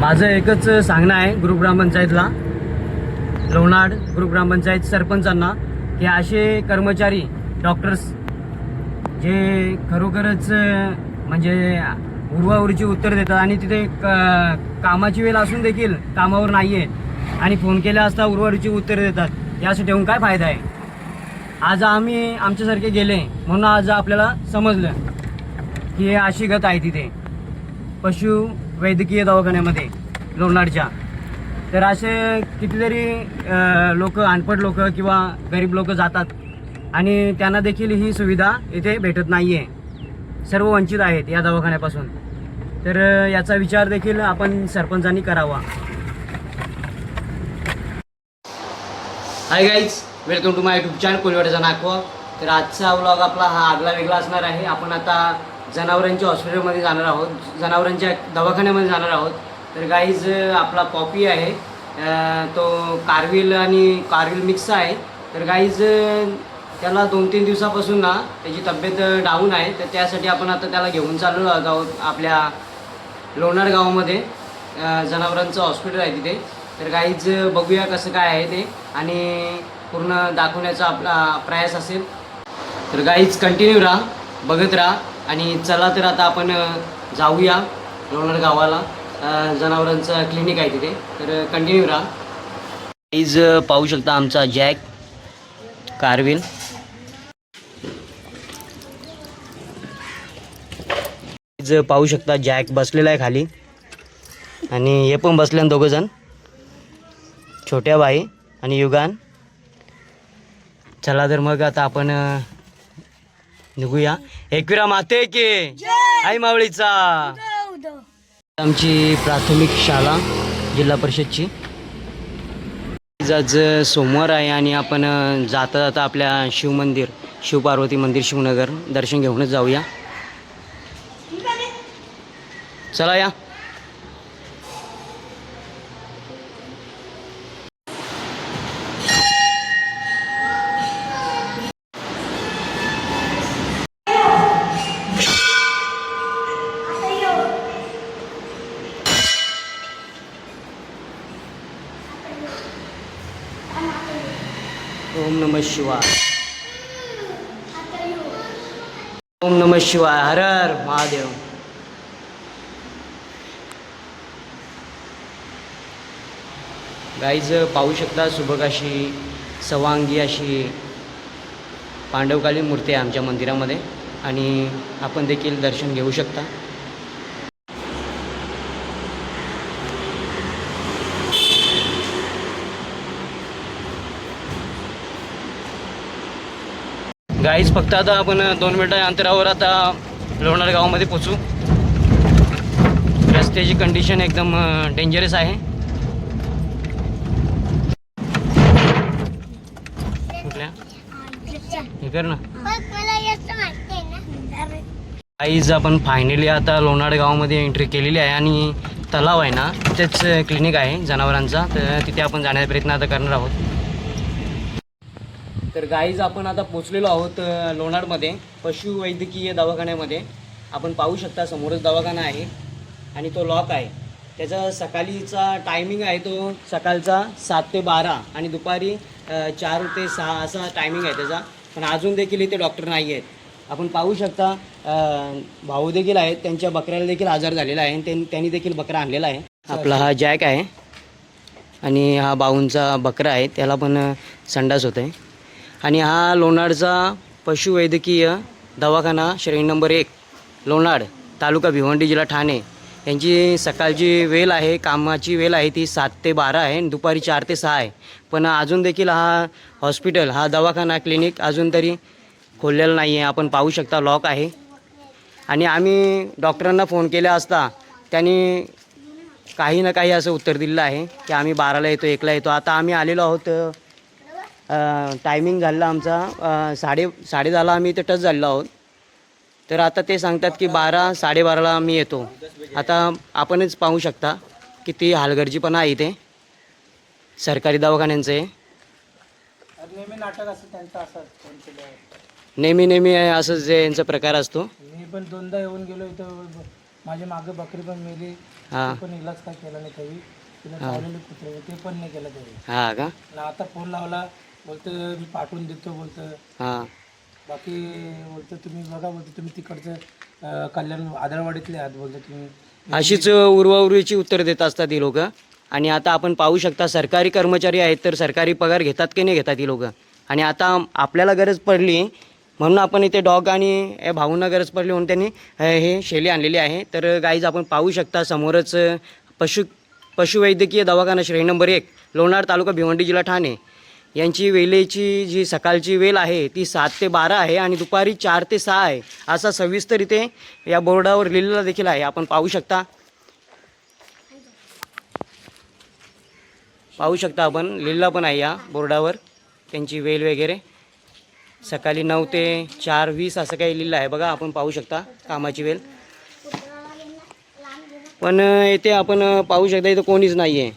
माझं एकच सांगणं आहे ग्रुप ग्रामपंचायतला, लोणाड ग्रुप ग्रामपंचायत सरपंचांना की असे कर्मचारी डॉक्टर्स जे खरोखरच म्हणजे उर्वाउरीची उत्तर देतात आणि तिथे कामाची वेळ असून देखील कामावर नाही आहे आणि फोन केला असता उर्वाउरीची उत्तर देतात, यासाठी ठेवून काय फायदा आहे? आज आम्ही आमच्यासारखे गेले म्हणून आज आपल्याला समजलं की अशी गत आहे तिथे पशु वैद्यकीय दवाखान्यामध्ये लोणारच्या. तर असे कितीतरी लोक, अनपढ लोक किंवा गरीब लोक जातात आणि त्यांना देखील ही सुविधा इथे भेटत नाही आहे. सर्व वंचित आहेत या दवाखान्यापासून. तर याचा विचार देखील आपण सरपंचांनी करावा. Hi guys, welcome to my YouTube channel कोलिवाड्याचा नाखवा. तर आजचा व्लॉग आपला हा आगला वेगळा असणार आहे. आपण आता जनावरांच्या हॉस्पिटलमध्ये जाणार आहोत, जनावरांच्या दवाखान्यामध्ये जाणार आहोत. तर गाईज आपला पॉपी आहे, तो कारविल मिक्स आहे. तर गाईज त्याला 2-3 दिवसापासून ना त्याची तब्येत डाऊन आहे. तर त्यासाठी आपण आता त्याला घेऊन चाललो आहोत आपल्या लोणार गावामध्ये. जनावरांचं हॉस्पिटल आहे तिथे. तर गाईज बघूया कसं काय आहे ते आणि पूर्ण दाखवण्याचा आपला प्रयास असेल. तर गाईज कंटिन्यू राहा, बघत राहा आणि चला तर आता आपण जाऊया लोणार गावाला. जनावरांचं क्लिनिक आहे तिथे, तर कंटिन्यू राहा. गाईज पाहू शकता आमचा जॅक कारविल. पाहू शकता जॅक बसलेला आहे खाली आणि हे पण बसले दोघं जण, छोट्या बाई आणि युगान. चला तर मग आता आपण निघूया. एकविरा माते की आई मावळीचा. आमची प्राथमिक शाळा जिल्हा परिषदची. आज सोमवार आहे आणि आपण जाता जाता आपल्या शिवमंदिर, शिवपार्वती मंदिर, शिवनगर दर्शन घेऊनच जाऊया. चला या. ओम नमः शिवाय. ओम नमः शिवाय. हर हर महादेव. गाईज पाहू शकता सुबक अशी सवांगी अशी पांडवकालीन मूर्ती आहे आमच्या मंदिरामध्ये आणि आपण देखील दर्शन घेऊ शकता. गाईज फक्त आता आपण 2 मिनिटाच्या अंतरावर आता लोणार गावामध्ये पोचू. रस्त्याची कंडिशन एकदम डेंजरस आहे. कुठल्या हे कर ना. गाईज आपण फायनली आता लोणार गावामध्ये एंट्री केलेली आहे आणि तलाव आहे ना तिथेच क्लिनिक आहे जनावरांचा. तर तिथे आपण जाण्याचा प्रयत्न आता करणार आहोत. तर गाईज आपण आता पोचलेलो आहोत लोणारमध्ये पशुवैद्यकीय दवाखान्यामध्ये. आपण पाहू शकता समोरच दवाखाना आहे आणि तो लॉक आहे. त्याचा सकाळीचा टायमिंग आहे तो सकाळचा 7 ते 12 आणि दुपारी 4 ते 6 असा टायमिंग आहे त्याचा. पण अजून देखील इथे डॉक्टर नाही आहेत. आपण पाहू शकता भाऊ देखील आहेत, त्यांच्या बकऱ्याला देखील आजार झालेला आहे आणि त्यांनी देखील बकरा आणलेला आहे. आपला हा जॅक आहे आणि हा भाऊंचा बकरा आहे, त्याला पण संडास होत आहे. आणि हा लोणारचा पशुवैद्यकीय दवाखाना श्रेणी नंबर 1 लोणाड, तालुका भिवंडी, जिल्हा ठाणे. यांची सकाळची वेळ आहे, कामाची वेळ आहे ती 7 ते 12 आहे आणि दुपारी 4 ते 6 आहे. पण अजून देखील हा हॉस्पिटल, हा दवाखाना, क्लिनिक अजून तरी खोललेला नाही आहे. आपण पाहू शकता लॉक आहे. आणि आम्ही डॉक्टरांना फोन केला असता त्यांनी काही ना काही असं उत्तर दिलेलं आहे की आम्ही 12ला येतो, 1ला येतो. आता आम्ही आलेलो आहोत, टायमिंग झालेला आमचा 10:30ला आम्ही इथे टच झालेलो आहोत. तर आता ते सांगतात की 12, 12:30ला आम्ही येतो. आता आपणच पाहू शकता किती हलगर्जीपणा आहे इथे सरकारी दवाखान्यांचं. नेहमी नाटक असतं त्यांचं असं. नेहमी असंच यांचा प्रकार असतो. मी पण 2दा येऊन गेलो इथं माझ्या मागे बकरी पण मेली, हां ती पण इलाज काय केला नाही काही. तिला चावलेले कुत्रे ते पण नाही केलं तरी. हां का आणि आता फोन लावला, बोलतं मी पाठवून देतो बोलतं. हां बाकी बोलतं तुम्ही बघा, बोलतं तुम्ही तिकडचं कल्याण आदळवाडीतले आहात बोलतं तुम्ही. अशीच उर्वाउरीची उत्तर देत असतात ही लोक. आणि आता आपण पाहू शकता सरकारी कर्मचारी आहेत तर सरकारी पगार घेतात की नाही घेतात ही लोक. आणि आता आपल्याला गरज पडली म्हणून आपण इथे डॉग आणि या भाऊंना गरज पडली म्हणून त्यांनी हे शेली आणलेली आहे. तर गाईज आपण पाहू शकता समोरच पशुवैद्यकीय दवाखाना श्रेणी नंबर 1 लोणार तालुका भिवंडी जिल्हा ठाणे यांची वेळेची जी सकाळची वेळ आहे ती 7 ते 12 आहे आणि दुपारी 4 ते 6 आहे. असा सविस्तर इथे या बोर्डावर लिहिलेला देखील आहे. आपण पाहू शकता आपण लिहिलेला पण आहे या बोर्डावर त्यांची वेळ वगैरे. सकाळी 9 ते 4:20 असं काही लिहिलं आहे बघा. आपण पाहू शकता कामाची वेळ. पण इथे आपण पाहू शकता इथं कोणीच नाही आहे.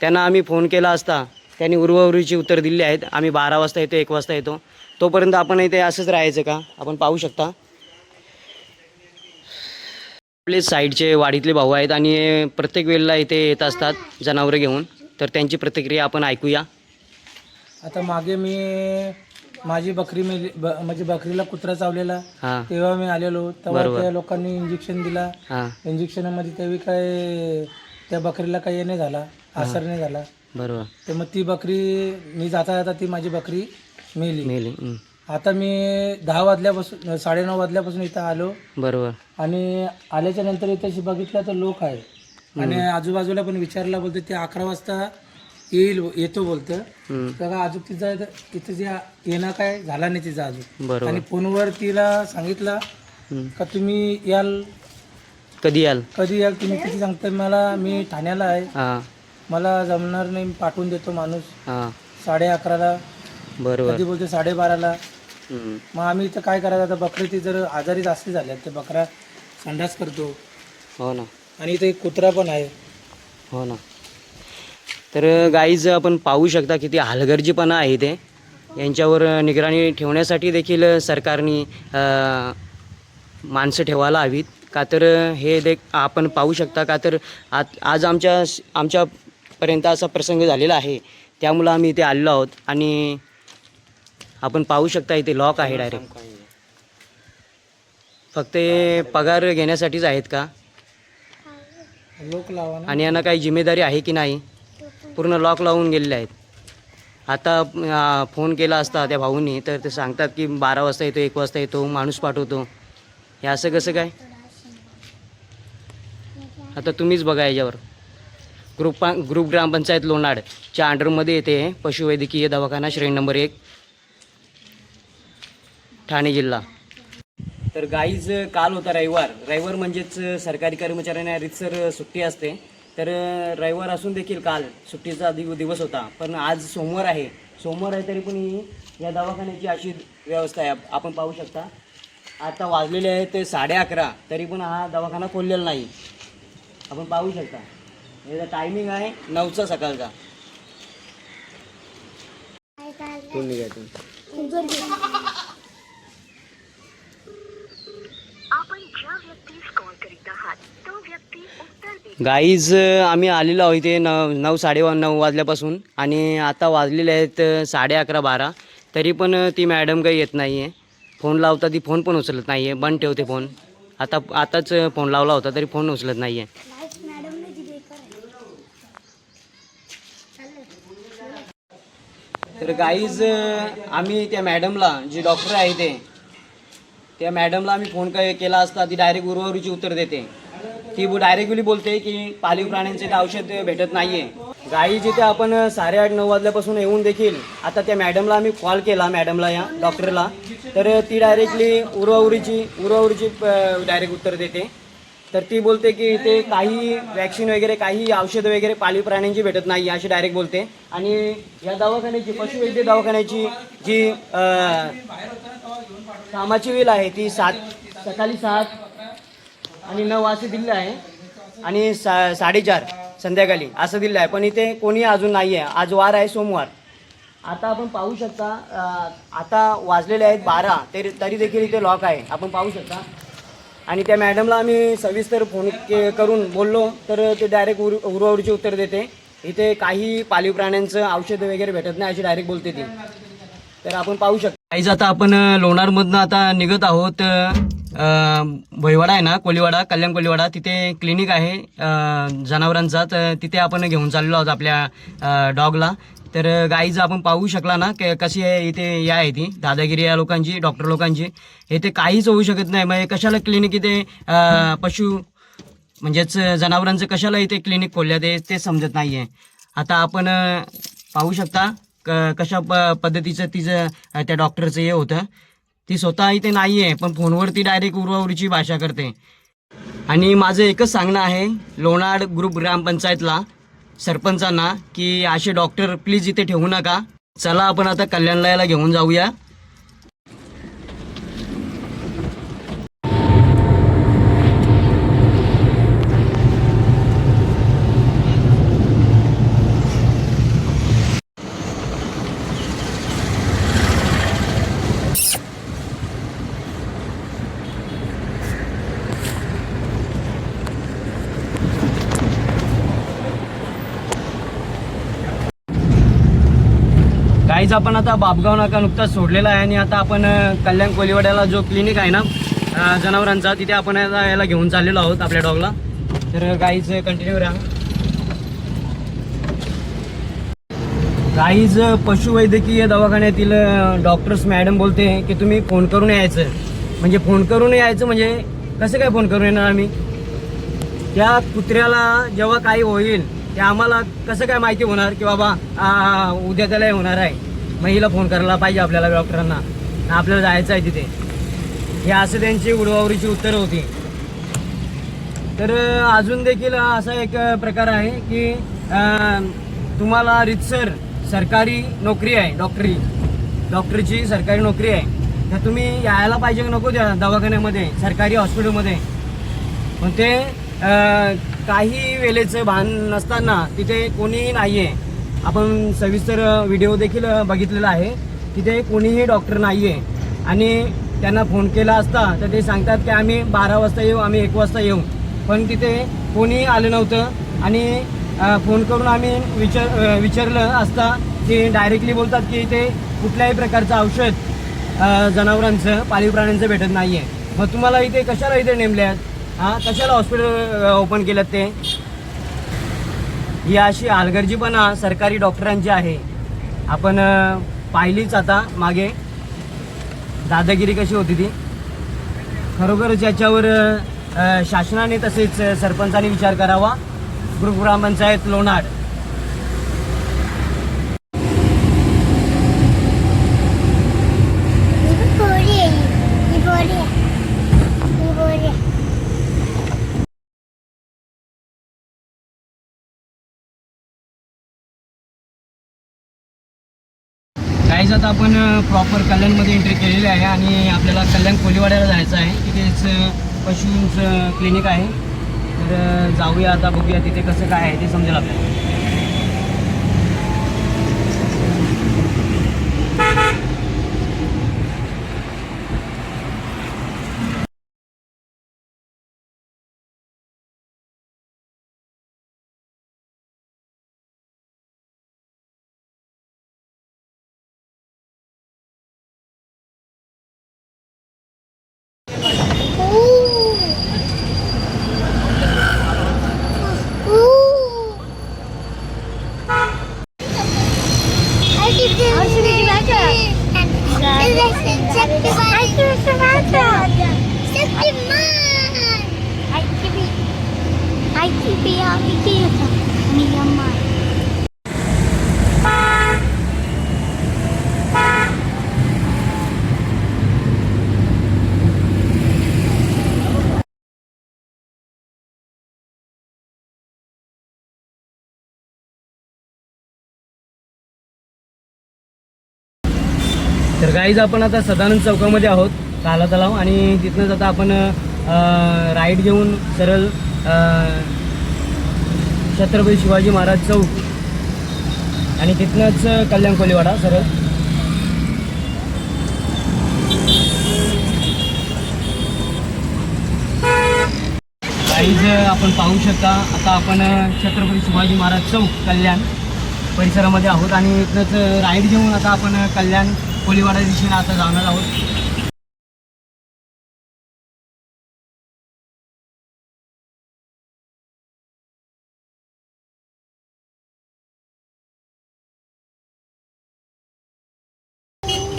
त्यांना आम्ही फोन केला असता त्यांनी उर्वरिची उत्तर दिली आहेत. आम्ही 12 वाजता येतो 1 वाजता येतो. तोपर्यंत आपण इथे असंच राहायचं का. आपण पाहू शकता आपले साईडचे वाडीतले भाऊ आहेत आणि प्रत्येक वेळेला इथे येत असतात जनावरं घेऊन. तर त्यांची प्रतिक्रिया आपण ऐकूया. आता मागे मी माझी बकरी मेली, म्हणजे बकरीला कुत्रा चावलेला, हां तेव्हा मी आलेलो. तेव्हा बरोबर. त्या लोकांनी इंजेक्शन दिला. हां इंजेक्शनमध्ये तेव्हा काय त्या बकरीला काही नाही झाला, असर नाही झाला. बरोबर तर मग ती बकरी मी जाता जाता ती माझी बकरी मेली. मेली. आता मी 10 वाजल्यापासून 9:30 वाजल्यापासून इथं आलो बरोबर आणि आल्याच्या नंतर इथं बघितलं तर लोक आहे आणि आजूबाजूला पण विचारला, बोलतं ते 11 वाजता येतो बोलतं. तर अजून तिचं तिथं जे येणं काय झाला नाही तिचा अजून. बरोबर. आणि फोनवर तिला सांगितलं का तुम्ही याल, कधी याल. तुम्ही किती सांगता. मला मी ठाण्याला आहे, हां मला जमणार नाही, मी पाठवून देतो माणूस हां 11:30ला, बरोबर. कधी बोलते 12:30ला. मग आम्ही इथं काय करायचं आता. बकरी ती जर आजारी जास्त झाल्या तर बकरा संडास करतो. हो ना. आणि इथे एक कुत्रा पण आहे. हो ना. तर गाईज आपण पाहू शकता किती हलगर्जीपणा आहे ते. यांच्यावर निगराणी ठेवण्यासाठी देखील सरकारने माणसं ठेवायला हवीत. का तर हे आपण पाहू शकता का तर आज आमच्यापर्यंत असा प्रसंग झालेला आहे. त्यामुळं आम्ही इथे आलेलो आहोत आणि आपण पाहू शकता इथे लॉक आहे डायरेक्ट. फक्त हे पगार घेण्यासाठीच आहेत का लोक लावा ना. आणि यांना काही जिम्मेदारी आहे की नाही. पूर्ण लॉक लावून गेलेले आहेत. आता फोन केला असता त्या भाऊंनी तर ते सांगतात की 12 वाजता येतो 1 वाजता येतो माणूस पाठवतो. हे असं कसं काय. आता तुम्हीच बघा याच्यावर. ग्रुप ग्रामपंचायत लोणाडच्या अंडरमध्ये येते पशुवैद्यकीय दवाखाना श्रेणी नंबर 1 ठाणे जिल्हा. तर गाईज काल होता रविवार म्हणजेच सरकारी कर्मचाऱ्यांना रितसर सुट्टी असते. तर रविवार असून देखील काल सुट्टीचा दिवस होता. पण आज सोमवार आहे तरी पण या दवाखान्याची अशी व्यवस्था आहे. आपण पाहू शकता आता वाजलेले आहेत ते 11:30 तरी पण हा दवाखाना खोललेला नाही. आपण पाहू शकता याचा टायमिंग आहे 9चा सकाळचा. गाईज आम्ही आलेलो आहोत इथे 9:30 वाजल्यापासून आणि आता वाजलेले आहेत 11:30-12 तरी पण ती मॅडम काही येत नाही आहे. फोन लावता ती फोन पण उचलत नाही आहे. बंद ठेवते फोन. आताच फोन लावला होता तरी फोन उचलत नाही आहे. तर गाईज आम्ही त्या मॅडमला जी डॉक्टर आहे त्या मॅडमला आम्ही फोन केला असता ती डायरेक्ट उर्वरिची उत्तर देते. ती डायरेक्टली बोलते की पाळीव प्राण्यांचे औषध भेटत नाही आहे. गाई जिथे आपण 8:30-9 वाजल्यापासून येऊन देखील आता त्या मॅडमला आम्ही कॉल केला मॅडमला या डॉक्टरला तर ती डायरेक्टली उर्वरिची डायरेक्ट उत्तर देते. तर ती बोलते की इथे काही वॅक्सिन वगैरे काही औषधं वगैरे पाळीव प्राण्यांची भेटत नाही अशी डायरेक्ट बोलते. आणि या दवाखान्याची पशुवैद्य दवाखान्याची जी कामाची वेळ आहे ती सकाळी 7 आणि 9 असे दिले आहे आणि 4:30 संध्याकाळी असं दिलं आहे. पण इथे कोणी अजून नाही आहे. आज वार आहे सोमवार. आता आपण पाहू शकता आता वाजलेले आहेत 12 तरी देखील इथे लॉक आहे. आपण पाहू शकता आणि त्या मॅडमला आम्ही सविस्तर फोन करून बोललो तर ते डायरेक्ट उरवावरची उत्तर देते. इथे काही पाळीव प्राण्यांचं औषध वगैरे भेटत नाही अशी डायरेक्ट बोलते ती. तर आपण पाहू शकतो काहीच. आता आपण लोणारमधनं आता निघत आहोत. भोईवाडा आहे ना, कोलीवाडा, कल्याण कोलीवाडा, तिथे क्लिनिक आहे जनावरांचा. तर तिथे आपण घेऊन चाललो आहोत आपल्या डॉगला. तर गाईचं आपण पाहू शकला ना कशी आहे इथे या आहे ती दादागिरी या लोकांची, डॉक्टर लोकांची. इथे काहीच होऊ शकत नाही. मग कशाला क्लिनिक इथे पशु म्हणजेच जनावरांचं कशाला इथे क्लिनिक खोलल्या ते समजत नाही आहे. आता आपण पाहू शकता कशा पद्धतीचं तिचं त्या डॉक्टरचं हे होतं. ती स्वतः इथे नाही आहे पण फोनवरती डायरेक्ट उरवाउरीची भाषा करते. आणि माझं एकच सांगणं आहे लोणाड ग्रुप ग्रामपंचायतला, सरपंचांना, की असे डॉक्टर प्लीज इथे ठेवू नका. चला आपण आता कल्याणला याला घेऊन जाऊया. गाईज आपण आता बापगाव नाका नुकताच सोडलेला आहे आणि आता आपण कल्याण कोलीवाड्याला जो क्लिनिक आहे ना जनावरांचा, तिथे आपण याला घेऊन चाललेलो आहोत आपल्या डॉगला. तर गाईज कंटिन्यू राहा. गाईज पशुवैद्यकीय दवाखान्यातील डॉक्टर्स मॅडम बोलते की तुम्ही फोन करून यायचं. म्हणजे फोन करून यायचं म्हणजे कसं काय फोन करून येणार आम्ही? त्या कुत्र्याला जेव्हा काही होईल ते आम्हाला कसं काय माहिती होणार की बाबा उद्या त्याला होणार आहे, मग हिला फोन करायला पाहिजे आपल्याला डॉक्टरांना, आपल्याला जायचं आहे तिथे. हे असं त्यांची उडवाउरीची उत्तरं होती. तर अजून देखील असा एक प्रकार आहे की तुम्हाला रितसर सरकारी नोकरी आहे, डॉक्टरची सरकारी नोकरी आहे, तर तुम्ही यायला पाहिजे की नको त्या दवाखान्यामध्ये, सरकारी हॉस्पिटलमध्ये. पण ते काही वेळेचं भान नसताना तिथे कोणीही नाही आहे. आपण सविस्तर व्हिडिओ देखील बघितलेला आहे. तिथे कोणीही डॉक्टर नाही आहे. आणि त्यांना फोन केला असता तर ते सांगतात की आम्ही 12 वाजता येऊ, आम्ही 1 वाजता येऊ. पण तिथे कोणीही आलं नव्हतं. आणि फोन करून आम्ही विचारलं असता की डायरेक्टली बोलतात की इथे कुठल्याही प्रकारचं औषध जनावरांचं, पाळीव प्राण्यांचं भेटत नाही आहे. मग तुम्हाला इथे कशाला इथे नेमल्यात? कशाला हॉस्पिटल ओपन केलं? ते ही अशी हलगर्जीपणा सरकारी डॉक्टरांची आहे. आपण पाहिलीच आता मागे दादागिरी कशी होती ती. खरोखरच याच्यावर शासनाने तसेच सरपंचाने विचार करावा. ग्रुप ग्रामपंचायत लोणाड. गाईज आता आपण प्रॉपर कल्याणमध्ये एंट्री केलेली आहे आणि आपल्याला कल्याण कोलीवाड्याला जायचं आहे. तिथेच पशूंचं क्लिनिक आहे. तर जाऊया आता, बघूया तिथे कसं काय आहे ते समजेल आपल्याला. तर गाईज आपण आता सदानंद चौकामध्ये आहोत, काला तलाव. आणि तिथनंच आता आपण राईड घेऊन सरळ छत्रपती शिवाजी महाराज चौक आणि तिथनंच कल्याण कोलीवाडा सरळ. गाईज आपण पाहू शकता आता आपण छत्रपती शिवाजी महाराज चौक कल्याण परिसरामध्ये आहोत आणि इथनंच राईड घेऊन आता आपण कल्याण कोलीवाडा दिशेने आता जाणार आहोत.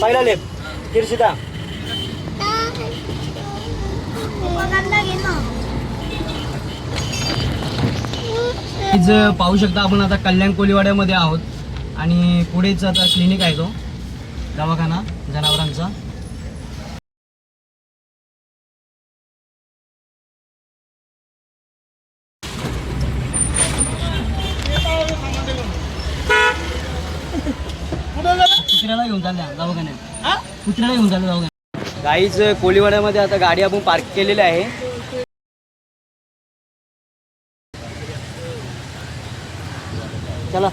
पहिला लेफ्ट किरसिता पाहू शकता आपण आता कल्याण कोलीवाड्यामध्ये आहोत आणि पुढेच आता क्लिनिक आहे तो दवाखाना जनावरांचा. कुत्र्याला घेऊन चालल्या दवाखान्यात, कुत्र्याला घेऊन चालल्या दवाखान्यात. गाईच कोलीवाड्यामध्ये आता गाडी आपण पार्क केलेली आहे. चला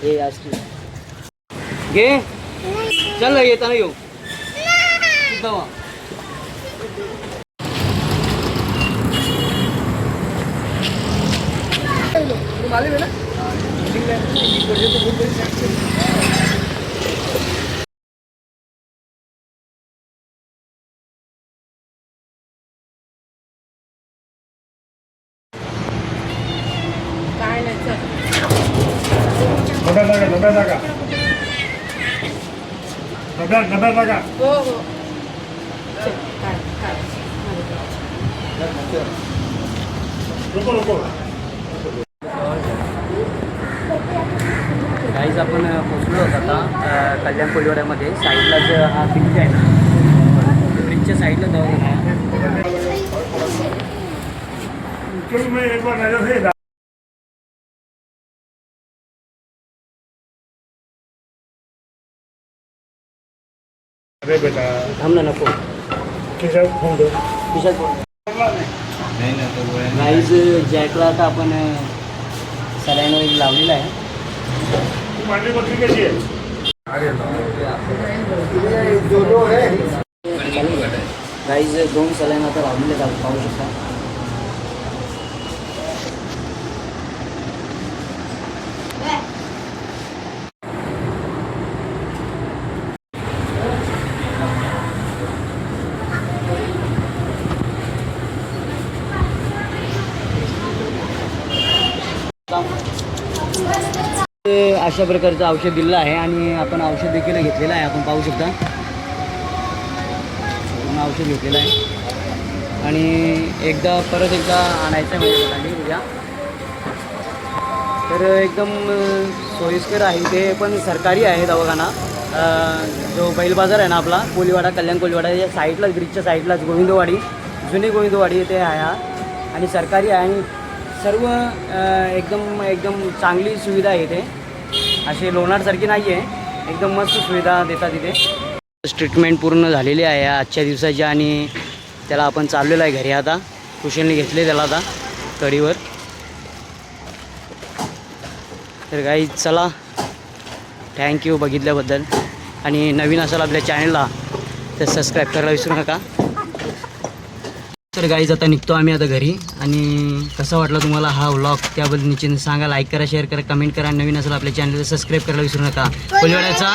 हे घे चल येताना येऊ दवा. गाईज आपण पोचलो होतो आता कल्याण कोलीवाड्यामध्ये. साईडलाच हा ब्रिज आहे ना, ब्रिजच्या साईडला दवाखाना आहे. थांब ना नको गाईज जॅकला आता आपण सलाईन वगैरे लावलेला आहे. गाईज 2 सलाईन आता लावलेले पाहू शकता. अशा प्रकारचं औषध दिलेलं आहे आणि आपण औषध देखील घेतलेलं आहे. आपण पाहू शकता औषध घेतलेलं आहे आणि परत एकदा आणायचं म्हणजे उद्या. तर एकदम सोयीस्कर आहे. ते पण सरकारी आहे दवाखाना. जो बैल बाजार आहे ना आपला कोलीवाडा कल्याण कोलीवाडा या साईडलाच ब्रिजच्या साईडलाच गोविंदवाडी जुनी गोविंदवाडी इथे आहे हा आणि सरकारी आहे आणि सर्व एकदम चांगली सुविधा आहे इथे. असे लोणारसारखी नाही आहे, एकदम मस्त सुविधा देतात इथे. ट्रीटमेंट पूर्ण झालेली आहे आजच्या दिवसाची आणि त्याला आपण चाललेलो आहे घरी. आता कुशलने घेतले त्याला आता कडीवर. तर काही चला थँक्यू बघितल्याबद्दल आणि नवीन असाल आपल्या चॅनलला तर सबस्क्राईब करायला विसरू नका. तर गाईज आता निघतो आम्ही आता घरी आणि कसा वाटला तुम्हाला हा व्लॉग त्याबद्दल निश्चित सांगा. लाईक करा, शेअर करा, कमेंट करा. नवीन असेल आपल्या चॅनलला सबस्क्राईब करायला विसरू नका. कोलीवाड्याचा